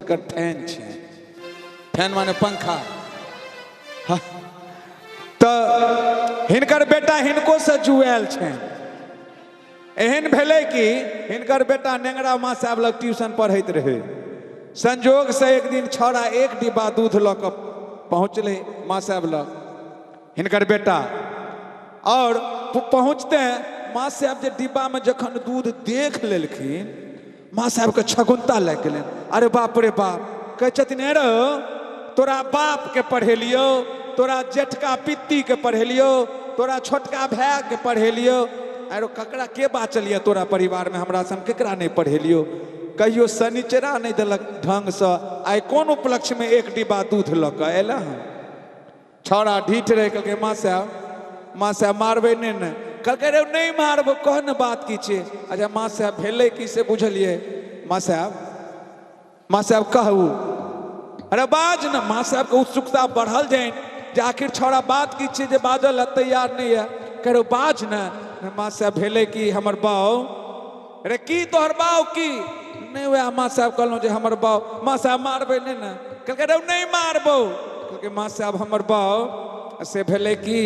हिनकर फैन छे। फैन माने पंखा। तो हिनकर बेटा हिनको से जुएल छे। एहन भेले कि हिनकर बेटा नेंगरा माँ साहब लग ट्यूशन पढ़ैत रहे। संजोग से एक दिन छौड़ा एक डिब्बा दूध ल के पहुँचले माँ साहब लग, हिनकर बेटा। और पहुँचते माँ साहब जे डिब्बा में जखन दूध देख लेलखिन, माँ साहब के छगुंता लग गए। अरे बाप रे बाप, कहे छथिन रो तोरा बाप के पढ़ेलियो, तोरा जेठका पित्ती के पढ़ेलियो, तोरा छोटका भाई के पढ़ेलियो, अरे ककरा के बाचलिए तोरा परिवार में, हमरा सन केकरा नहीं पढ़ेलियो। कहियो शनिचरा नहीं दिलक ढंग से, आई कौन उपलक्ष्य में एक डिब्बा दूध ल के अयला। छौड़ा ढीठ रहे, कहलकै माँ साहब मारबे नहीं न। कहलकै रे नहीं मारबो, कह न बात की छे। अच्छा माँ साहब भेलै की से बुझलिए? माँ साहब कहू। अरे बाज न। माँ साहब के उत्सुकता बढ़ल जाए जे आखिर छौड़ा बात की छे जे बाजल तैयार नहीं है। कह रो बाज न। माँ साहब भेलै कि हमर बाऊ। अरे की तोहर बाऊ की? नहीं वह माँ साहब कहलौं जे हमर बाऊ। माँ साहब मारबे नहीं न। कहलकै रे नहीं मारबो। कहलकै माँ साहब हमर बाऊ से भेलै कि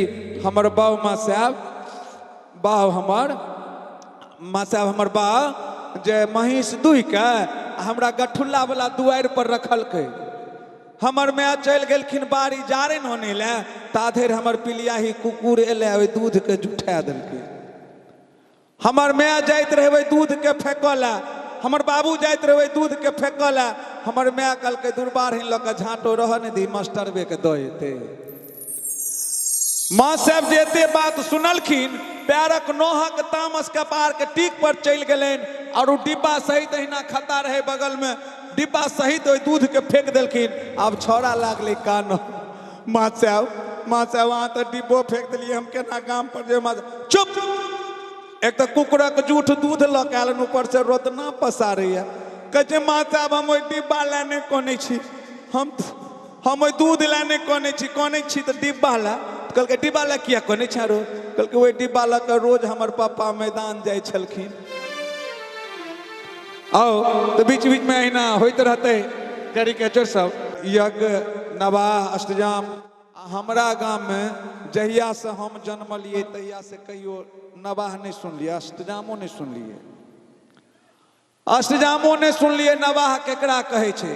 हमर बाऊ। माँ साहब बाऊ हमर, माँ साहब हमर बाऊ जे महींस दुहि के हमरा गठुल्ला वाला दुआरि पर रखलकै। हमर माय चल गेलखिन बाड़ी जारनि होने ले, ताधर हमर पिलियाही कुकुर एले ओहि दूध के जुठा देलकै। हमर माय जाइत रहे दूध के फेंकला, हमर बाबू जाइत रहे दूध के फेंकला। हमर माय कहलकै दुर्बार ही लऽ झाँटो रह नहीं दी, मास्टरबे के दऽ एते। माँ साहब जे एते बात सुनलखिन, पैरक नोहक तामस कपार के टीक पर चल गलन और डिब्बा सहित अहिना खता रहे बगल में, डिब्बा सहित ओहि दूध के फेंक देलखिन। अब छौड़ा लागले कान, माँ साहब वहां तो डिब्बो फेंक दिलिए, हम केना गाम पर जे। चुप, एक तो कुकुरक जूठ दूध ल के आलन, ऊपर से रोतना पसारैया। कहे माँ साहब हम ओहि डिब्बा लाने कोने छी, हम ओहि दूध लाने कोने छी तो डिब्बा ला। कहलकै डिब्बा ला किया कोने छारो? कहलकै ओहि डिब्बा ला के रोज हमर पापा मैदान जाय छलखिन। आओ तो बीच बीच में अहिना होइत रहते कैरिकेचर सब, यज्ञ नवाह अष्टजाम। हमरा गांव में जहिया से हम जन्मलिए तहिया से कहियो नवाह नहीं सुनलिए, अष्टजामो नहीं सुनलिए। अष्टजामो नहीं सुनलिए, नवाह केकरा कहे छे।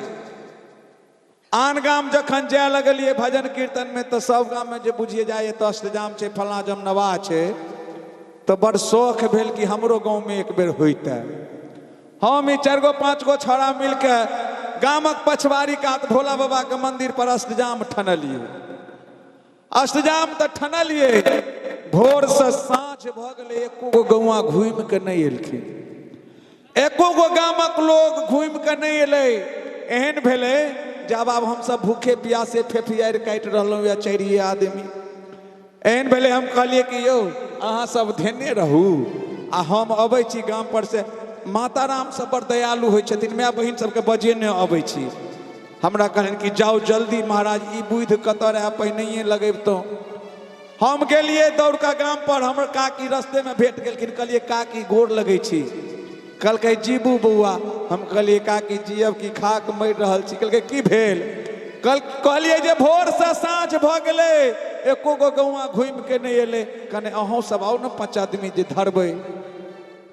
आन गाम जखन जाय लगलिए भजन कीर्तन में तो सब गाम में जे बुझिए जाए तो अष्टजाम छे, फला जम नवाह छे, तो बड़ शौक भेल कि हमरो गांव में एक बेर होइते। हम ई 4 गो 5 गो छौड़ा मिलके गामक पछवाड़ी कात भोला बाबा के मंदिर पर अष्टजाम ठनलिए। अष्टजाम तो ठनलिए, भोर से साँझ भ गेलै, एको गो गौआ घूम के नहीं एलखिन, एको गो गामक लोग घूम के नहीं एलै। एहन भेलै जब अब हम सब भूखे प्यासे फेफियार काटि रहलौं या 4 आदमी। एहन भेलै हम कहलिए कि यौ अहाँ सब धेने रहू आ हम अबै छी गाम पर से। माता राम सब बड़ दयालु होइ छथिन, माय बहिन सबके बजे ने अबै छी। हमरा कहलन कि जाओ जल्दी महाराज, ई बुध कतऽ रहे पहिनैये लगेबतौं। हम गेलिए दौड़ के गाम पर, हमर काकी रास्ते में भेट गेलखिन। कहलिए काकी गोर लगै छी। कहलकै जीबू बौआ। हम कहलिए काकी जियब की खाक मरि रहल छी। कहलकै की भेल? कहलिए जे भोर से साँझ भ गेलै, एको गो गौआ घूम के नहीं एलै, कने अहूँ सब आओ न 5 आदमी जे धरबै।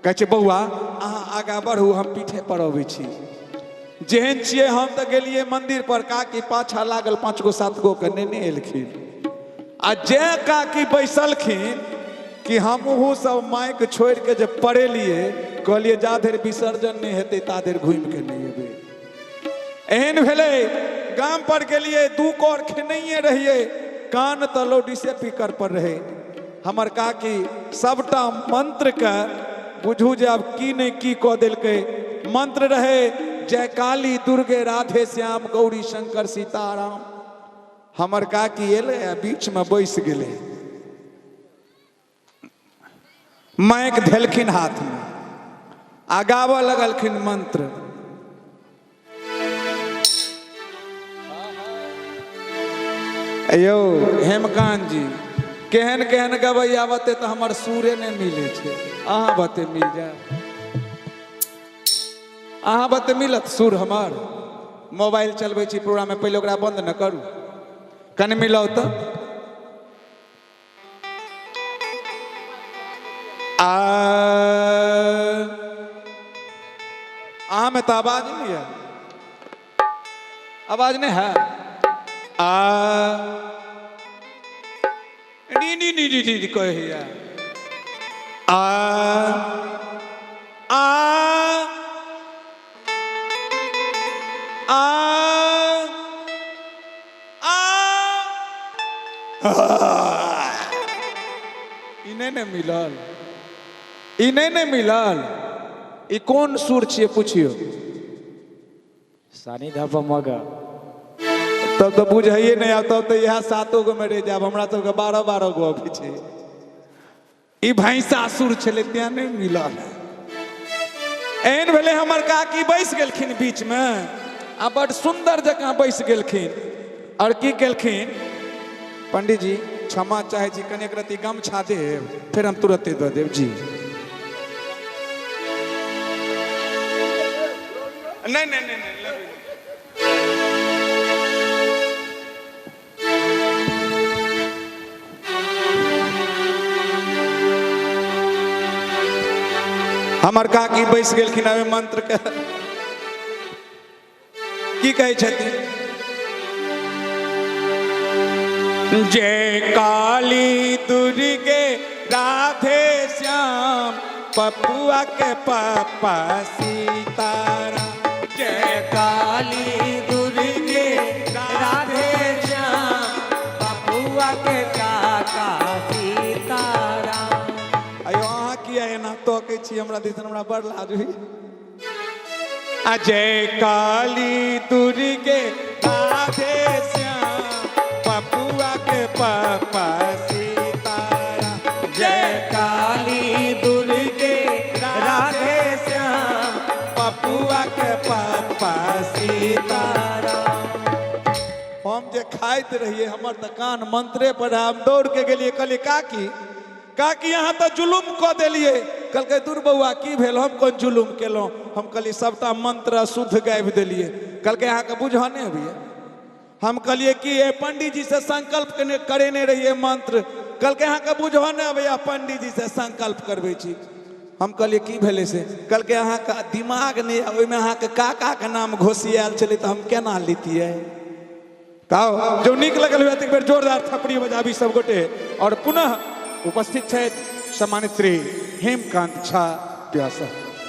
कहे छे बौआ अहाँ आगा बढ़ू, हम पीठे पर अबै छी। जेहन छिए हम तो गेलिए मंदिर पर, काकी पाछा लागल 5 गो 7 गो के नेने एलखिन। आ जे काकी बैसलखिन कि हमहू सब माइक छोड़ के जे पड़ेलिए, कहलिए जा धरि विसर्जन नहीं हेतै ता धरि घूम के नहीं एबै। एहन भेलै गाम पर गेलिए, 2 कोर खेनैये रहिए, कान तो लाउडसे स्पीकर पर रहे। हमर काकी सबटा मंत्र के बुझू जे अब की नहीं की कह देलकै। मंत्र रहे जय काली दुर्गे राधे श्याम गौरी शंकर सीताराम। हमर काकी एले बीच में बैस गेले, माइक धेलखिन हाथ में, आगाव लगलखिन मंत्र। यो हेमकांत जी केहन केहन गवैया बते तो हमार सूरे ने मिले छे। अहाँ बते मिल जाए, अहाँ बते मिलत सुर हमार? मोबाइल चलबै छी प्रोग्राम में पहले ओकरा बंद न करू कने मिलाओ तो में तो आवाज नहीं है आवाज नहीं है नी कहे इन्हें मिलल इन्हें मिलल ई कौन सुर छे पूछियो सानी धप मगा तब तो बुझाइए नहीं आब तब तो यह 7 गो में रह जाब हमरा सबके 12 गो अभी छे ई भैंसा सुर छले त्या नहीं मिलल एहन भेले हमर काकी बैस गेलखिन बीच में आ बड़ सुंदर जगह बैस गेलखिन और की केलखिन पंडित जी क्षमा चाहे छी कने एक रति गमछा देव फिर हम तुरंते दे देव जी नहीं नहीं नहीं हमर काकी बैस गेलखिन अबे मंत्र के की कहै छथिन जय काली दुर्गे राधे श्याम पपुआ के पापा सीताराम जय काली दुर्गे राधे श्याम पपुआ के काका सीताराम अयो अहाँ किया एना तो कहै छी हमरा दिसन हमरा बड़ लाज होई जय काली दुर्गे राधे श्याम पपुआ के पापा सीताराम जय काली दुर्गे राधे श्याम पपुआ के पापा सीताराम हम जे खाइत रहिए हमर तो कान मंत्रे पर हम दौड़ के गेलिए कहलिए काकी काकी यहाँ तो जुलुम क देलिए कहलकै दूर बउआ की भेल हम कोन जुलुम केलहुँ हम कहलिए सबटा मंत्र शुद्ध गाबि देलिए कहलकै अहाँके बुझऽ नहि अबैए हम कहलिए कि ये पंडित जी से संकल्प करेने रहिए मंत्र कहलकै अहाँके बुझऽ नहि अबैए पंडित जी से संकल्प करबै छी हम कहलिए की भेलै से कहलकै अहाँके दिमाग नहि ओहिमे अहाँके काका के नाम घोषियाल छलै तऽ हम केना लितियै कहो जो नीक लगल हुए एक बेर जोरदार थपड़ी बजाबी सब गोटे और पुनः उपस्थित छथि सम्मानित श्री हेमकांत झा व्यास।